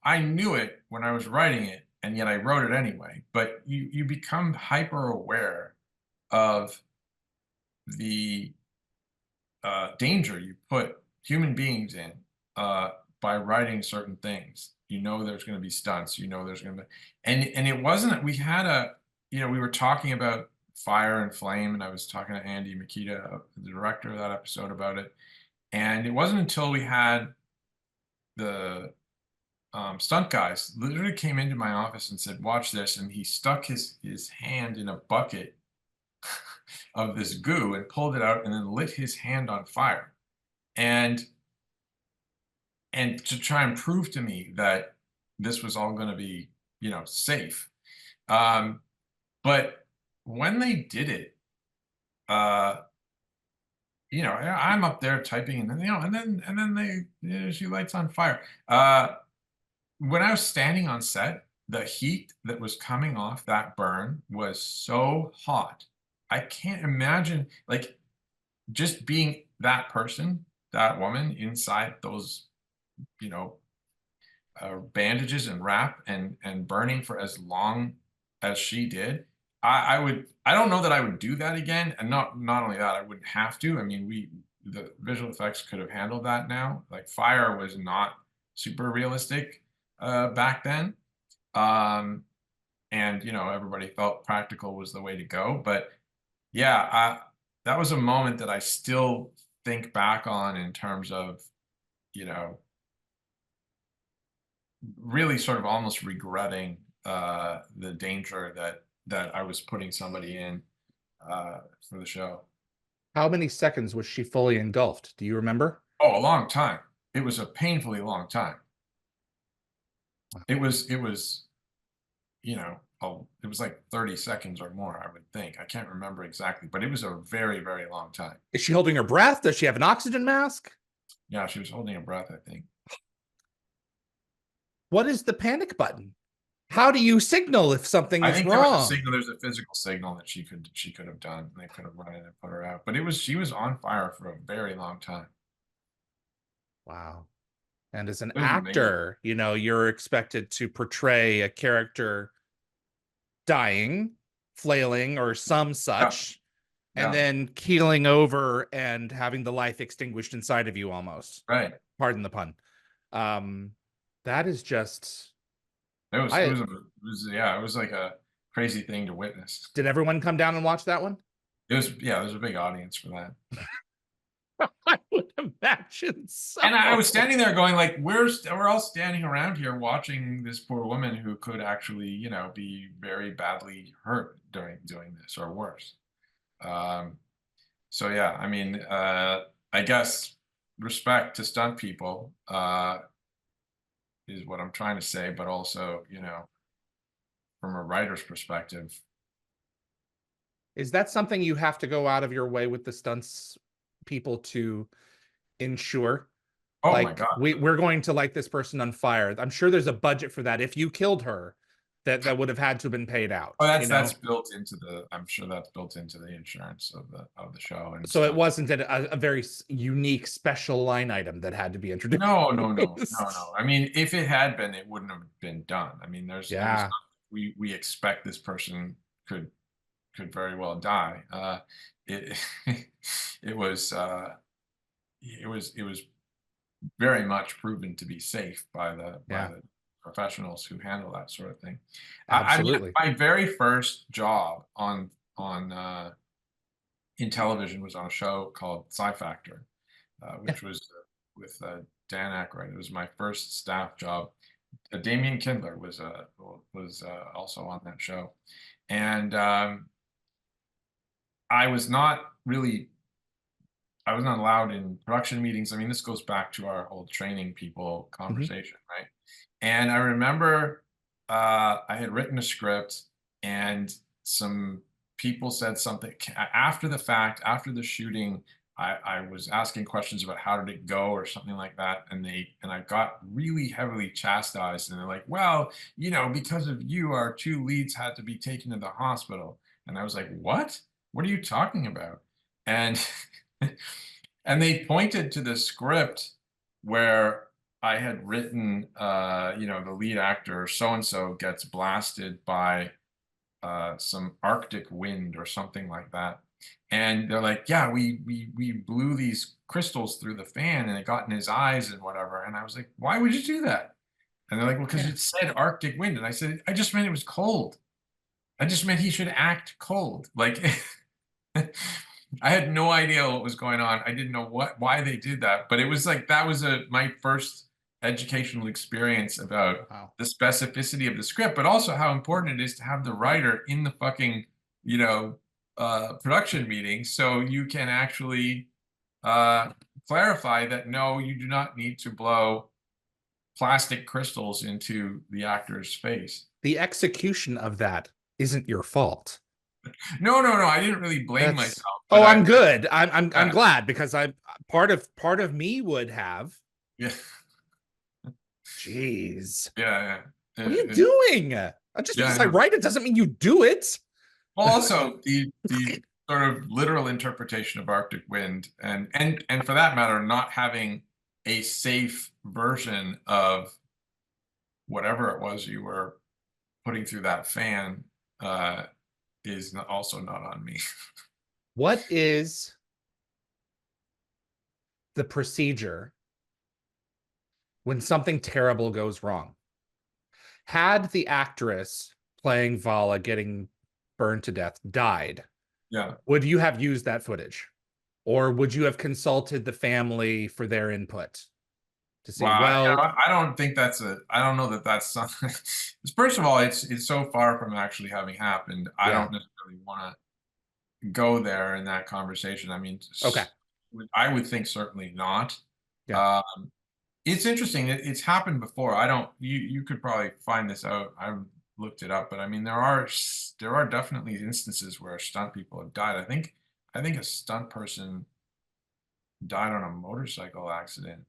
I knew it when I was writing it, and yet I wrote it anyway. But you become hyper aware of the danger you put human beings in by writing certain things. You know there's going to be stunts. You know there's going to be, and it wasn't. We had a, we were talking about fire and flame, and I was talking to Andy Makita, the director of that episode, about it. And it wasn't until we had the stunt guys literally came into my office and said, "Watch this," and he stuck his hand in a bucket of this goo and pulled it out, and then lit his hand on fire. And to try and prove to me that this was all going to be, safe. Um, but when they did it, uh, I'm up there typing, and then, she lights on fire. When I was standing on set, the heat that was coming off that burn was so hot. I can't imagine, like, just being that person, that woman inside those, you know, bandages and wrap and burning for as long as she did. I don't know that I would do that again. And not only that, I wouldn't have to. I mean, the visual effects could have handled that now. Like fire was not super realistic back then. Um, and everybody felt practical was the way to go. But yeah, that was a moment that I still think back on in terms of, you know, really sort of almost regretting the danger that I was putting somebody in for the show. How many seconds was she fully engulfed? Do you remember? Oh, a long time. It was a painfully long time. It was it was like 30 seconds or more, I would think. I can't remember exactly, but it was a very, very long time. Is she holding her breath? Does she have an oxygen mask? Yeah, she was holding her breath, I think. What is the panic button? How do you signal if something I is think there was a wrong? signal. There's a physical signal that she could have done. And they could have run in and put her out. But she was on fire for a very long time. Wow. And as an It was amazing. actor, you're expected to portray a character dying, flailing, or some Yeah, such, and yeah, then keeling over and having the life extinguished inside of you almost. right. Pardon the pun. Um, that is just It was it I was a, it was yeah, it was like a crazy thing to witness. did everyone come down and watch that one? It was yeah, there's a big audience for that. I would imagine And I was so. standing there going like, we're all standing around here watching this poor woman who could actually, be very badly hurt during doing this or worse. Um, so yeah, I mean, I guess respect to stunt people is what I'm trying to say, but also, from a writer's perspective. Is that something you have to go out of your way with the stunts people to ensure? Oh my Like God. we're going to light this person on fire. I'm sure there's a budget for that. If you killed her, that would have had to have been paid Oh, out, that's built into I'm sure that's built into the insurance of the show and So it stuff. wasn't a very unique special line item that had to be introduced. No, no, no, no, no. I mean, if it had been, it wouldn't have been done. I mean, there's Yeah, we expect this person could very well die. It it was it was very much proven to be safe by yeah, the professionals who handle that sort of thing. I mean, absolutely. my very first job on in television was on a show called Sci Factor, Yeah. which was with Dan Aykroyd. It was my first staff job. Damian Kindler was also on that show, and I was not really I was not allowed in production meetings. I mean, this goes back to our whole training people Mhm. conversation, right? And I remember I had written a script, and some people said something after the fact, after the shooting. I was asking questions about how did it go or something like that, and I got really heavily chastised. And they're like, "Well, because of you, our two leads had to be taken to the hospital." And I was like, "What? What are you talking about?" And and they pointed to the script where I had written, the lead actor so and so gets blasted by some Arctic wind or something like that. And they're like, yeah, we blew these crystals through the fan and it got in his eyes and whatever. And I was like, why would you do that? And they're like, well, because Yeah. it said Arctic wind. And I said, I just meant it was cold. I just meant he should act cold. Like I had no idea what was going on. I didn't know why they did that, but it was like that was my first educational experience about Wow. the specificity of the script, but also how important it is to have the writer in the fucking, you know, production meeting so you can actually uh, clarify that no, you do not need to blow plastic crystals into the actor's face. The execution of that isn't your fault. No, no, no. I didn't really blame That's myself, but oh, I'm good. I'm yeah, glad because I'm part of me would have. yeah, Jeez. yeah, yeah. What are you doing? Just Yeah, because I I know. write it doesn't mean you do it. Well, also the sort of literal interpretation of Arctic wind, and for that matter, not having a safe version of whatever it was you were putting through that fan uh, is also not on me. What is the procedure when something terrible goes wrong? Had the actress playing Vala getting burned to death died, Yeah. would you have used that footage? Or would you have consulted the family for their input to see, Wow. well, I don't think that's a. I don't know that that's something. First of all, it's so far from actually having happened. I yeah, don't necessarily want to go there in that conversation. I mean, okay, I would think certainly not. yeah. Um, it's interesting. It's happened before. I don't. You could probably find this out. I looked it up, but I mean, there are definitely instances where stunt people have died. I think a stunt person died on a motorcycle accident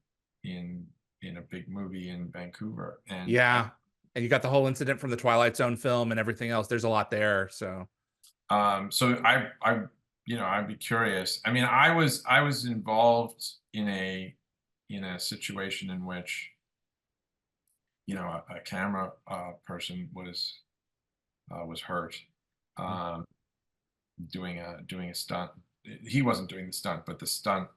in in a big movie in Vancouver, and Yeah. And you got the whole incident from the Twilight Zone film and everything else. There's a lot there. So so I'd be curious. I mean, I was involved in a situation in which a camera person was hurt um, doing a stunt. He wasn't doing the stunt, but the stunt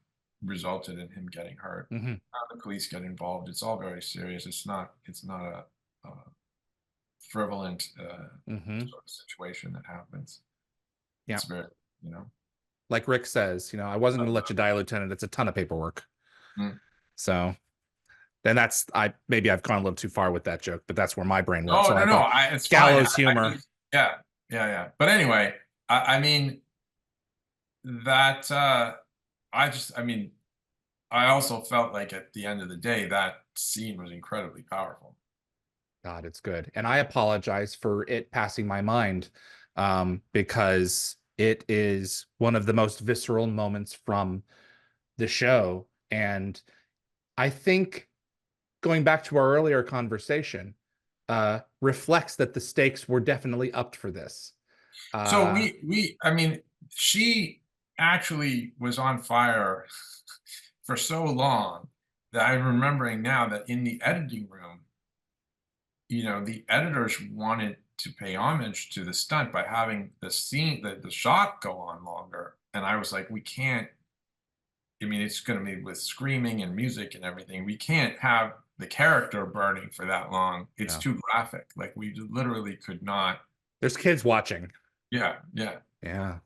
resulted in him getting hurt. mhm, The police get involved. It's all very serious. It's not a frivolent mhm. sort of situation that happens. Yeah. It's very you know. Like Rick says, I wasn't going to let you die, Lieutenant. It's a ton of paperwork. Mm. So then I maybe I've gone a little too far with that joke, but that's where my brain works. Oh So no, I no, thought it's fine. gallows humor. Yeah, yeah, yeah. But anyway, I mean that I mean I also felt like at the end of the day that scene was incredibly powerful. God, it's good. And I apologize for it passing my mind because it is one of the most visceral moments from the show. And I think going back to our earlier conversation, reflects that the stakes were definitely upped for this. So Uh, I mean, she actually was on fire for so long that I'm remembering now that in the editing room, the editors wanted to pay homage to the stunt by having the shot go on longer. And I was like, we can't, I mean, it's going to be with screaming and music and everything. We can't have the character burning for that long. It's yeah. too graphic. Like we literally could not. There's kids watching. Yeah, yeah, Yeah.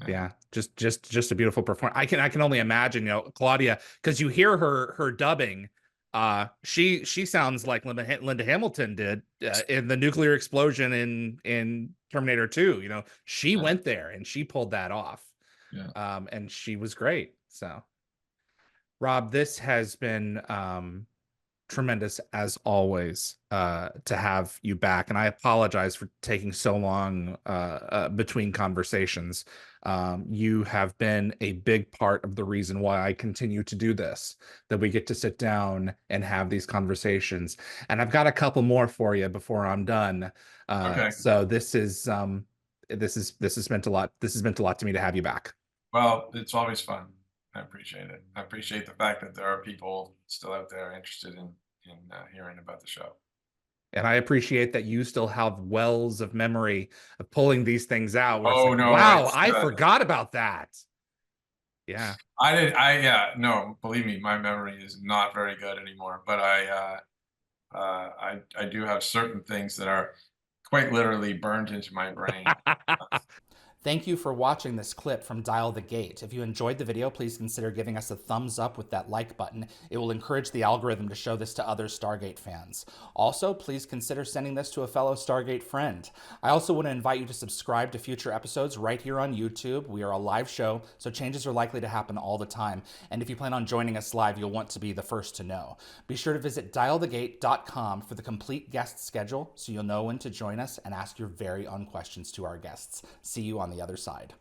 yeah, Yeah, just a beautiful performance. I can only imagine, Claudia, because you hear her dubbing. She sounds like Linda Hamilton did in the nuclear explosion in Terminator 2. She yeah, went there and she pulled that off. yeah. And she was great. So, Rob, this has been tremendous as always to have you back, and I apologize for taking so long between conversations. You have been a big part of the reason why I continue to do this, that we get to sit down and have these conversations. And I've got a couple more for you before I'm done. Okay. So this has meant a lot. This has meant a lot to me to have you back. Well, it's always fun. I appreciate it. I appreciate the fact that there are people still out there interested in hearing about the show. And I appreciate that you still have wells of memory of pulling these things out where it's Oh like, no, wow, it's I forgot about that. Yeah. I did. I yeah. No, believe me, my memory is not very good anymore. But I do have certain things that are quite literally burned into my brain. Thank you for watching this clip from Dial the Gate. If you enjoyed the video, please consider giving us a thumbs up with that like button. It will encourage the algorithm to show this to other Stargate fans. Also, please consider sending this to a fellow Stargate friend. I also want to invite you to subscribe to future episodes right here on YouTube. We are a live show, so changes are likely to happen all the time. And if you plan on joining us live, you'll want to be the first to know. Be sure to visit dialthegate.com for the complete guest schedule so you'll know when to join us and ask your very own questions to our guests. See you on the other side.